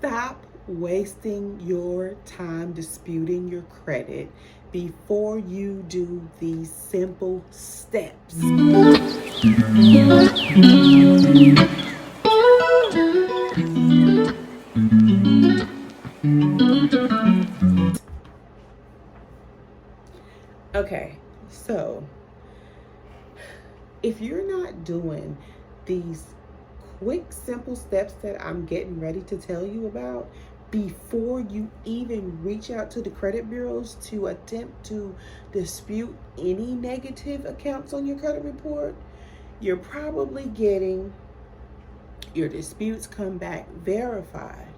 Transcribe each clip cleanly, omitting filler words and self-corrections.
Stop wasting your time disputing your credit before you do these simple steps. Okay, so if you're not doing these quick, simple steps that I'm getting ready to tell you about before you even reach out to the credit bureaus to attempt to dispute any negative accounts on your credit report, you're probably getting your disputes come back verified.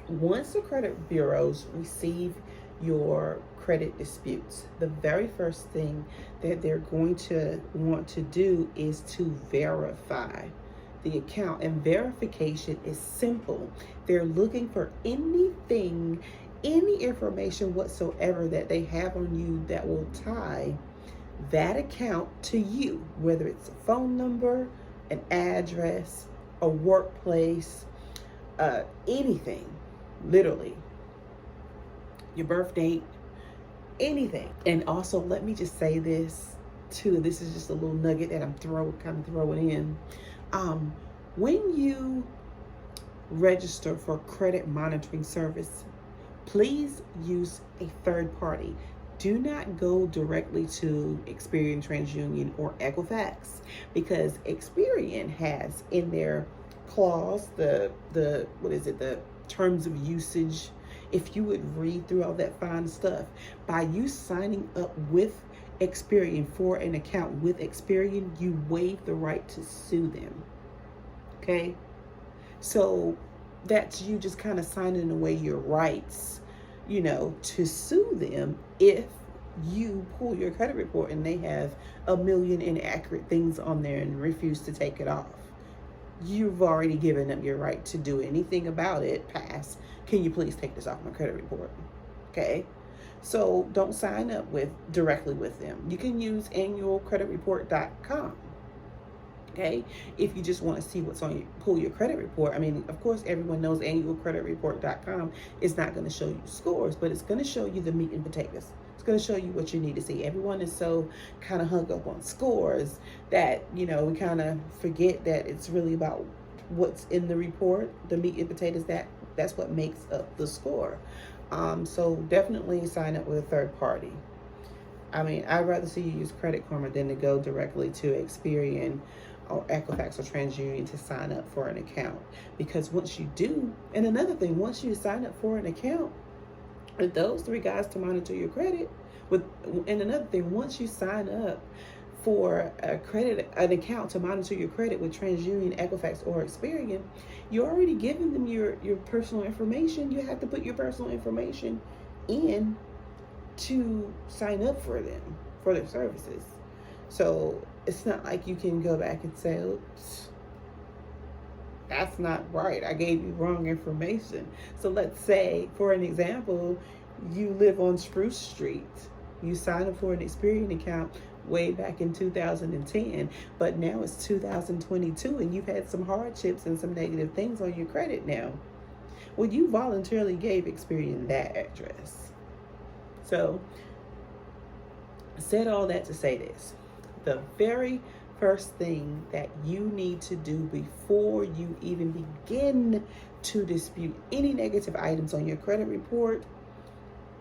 Once the credit bureaus receive your credit disputes, the very first thing that they're going to want to do is to verify the account. And verification is simple. They're looking for anything, any information whatsoever that they have on you that will tie that account to you, whether it's a phone number, an address, a workplace, anything, literally, your birth date, anything. And also, let me just say this too. This is just a little nugget that I'm throwing in. When you register for credit monitoring service, please use a third party. Do not go directly to Experian, TransUnion, or Equifax, because Experian has in their clause the terms of usage. If you would read through all that fine stuff, by you signing up with Experian for an account with Experian, you waive the right to sue them. Okay, so that's you just kind of signing away your rights, to sue them if you pull your credit report and they have a million inaccurate things on there and refuse to take it off. You've already given up your right to do anything about it past, can you please take this off my credit report? Okay, so don't sign up directly with them. You can use annualcreditreport.com. Okay, if you just want to see what's on pull your credit report. I mean, of course, everyone knows annualcreditreport.com is not going to show you scores, but it's going to show you the meat and potatoes. It's going to show you what you need to see. Everyone is so kind of hung up on scores that, we kind of forget that it's really about what's in the report, the meat and potatoes. That's what makes up the score. So definitely sign up with a third party. I mean, I'd rather see you use Credit Karma than to go directly to Experian or Equifax or TransUnion to sign up for an account. Because once you do, and another thing, once you sign up for an account with those three guys to monitor your credit, and another thing, once you sign up for an account to monitor your credit with TransUnion, Equifax, or Experian, you're already giving them your personal information. You have to put your personal information in to sign up for them, for their services. So it's not like you can go back and say, oops, that's not right, I gave you wrong information. So let's say, for an example, you live on Spruce Street. You signed up for an Experian account way back in 2010, but now it's 2022 and you've had some hardships and some negative things on your credit now. Well, you voluntarily gave Experian that address. So, said all that to say this. The very first thing that you need to do before you even begin to dispute any negative items on your credit report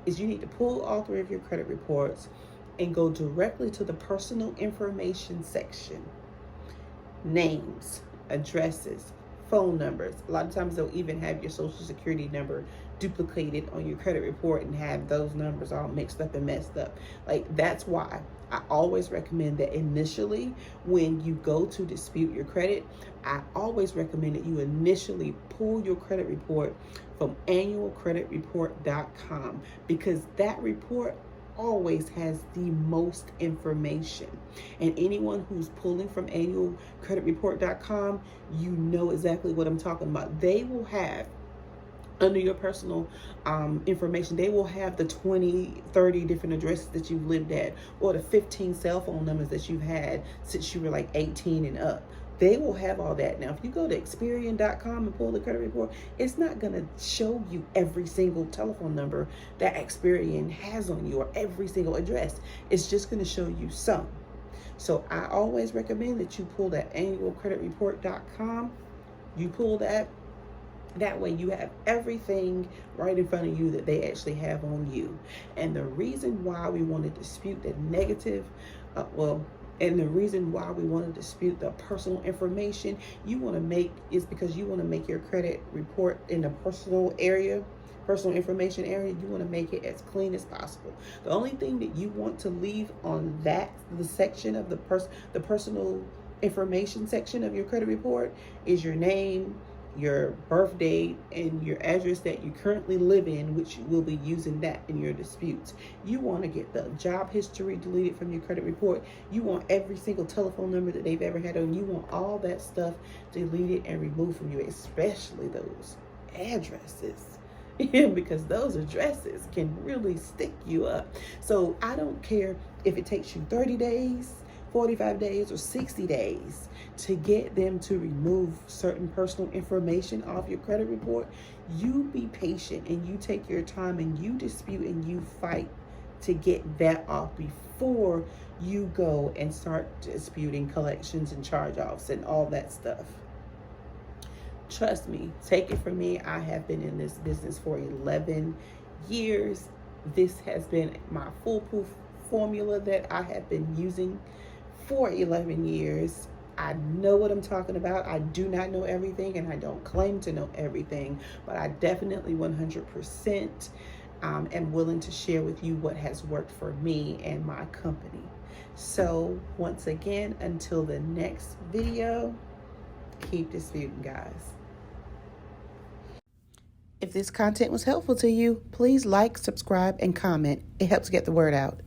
is you need to pull all three of your credit reports and go directly to the personal information section. Names, addresses, phone numbers. A lot of times they'll even have your social security number duplicated on your credit report and have those numbers all mixed up and messed up. That's why I always recommend that initially when you go to dispute your credit, I always recommend that you initially pull your credit report from annualcreditreport.com, because that report always has the most information. And anyone who's pulling from annualcreditreport.com, you know exactly what I'm talking about. They will have, under your personal information, they will have the 20, 30 different addresses that you've lived at, or the 15 cell phone numbers that you've had since you were like 18 and up. They will have all that. Now, if you go to Experian.com and pull the credit report, it's not going to show you every single telephone number that Experian has on you or every single address. It's just going to show you some. So I always recommend that you pull that annualcreditreport.com. You pull that. That way you have everything right in front of you that they actually have on you. And the reason why we want to dispute the negative, and the reason why we want to dispute the personal information is because you want to make your credit report in the personal information area, you want to make it as clean as possible. The only thing that you want to leave on the section of the personal information section of your credit report is your name, your birth date, and your address that you currently live in, which you will be using that in your disputes. You want to get the job history deleted from your credit report. You want every single telephone number that they've ever had on. You want all that stuff deleted and removed from you, especially those addresses. Because those addresses can really stick you up. So I don't care if it takes you 30 days, 45 days, or 60 days to get them to remove certain personal information off your credit report. You be patient and you take your time and you dispute and you fight to get that off before you go and start disputing collections and charge-offs and all that stuff. Trust me, take it from me. I have been in this business for 11 years. This has been my foolproof formula that I have been using for 11 years. I know what I'm talking about. I do not know everything, and I don't claim to know everything, but I definitely 100% am willing to share with you what has worked for me and my company. So once again, until the next video, keep disputing, guys. If this content was helpful to you, please like, subscribe, and comment. It helps get the word out.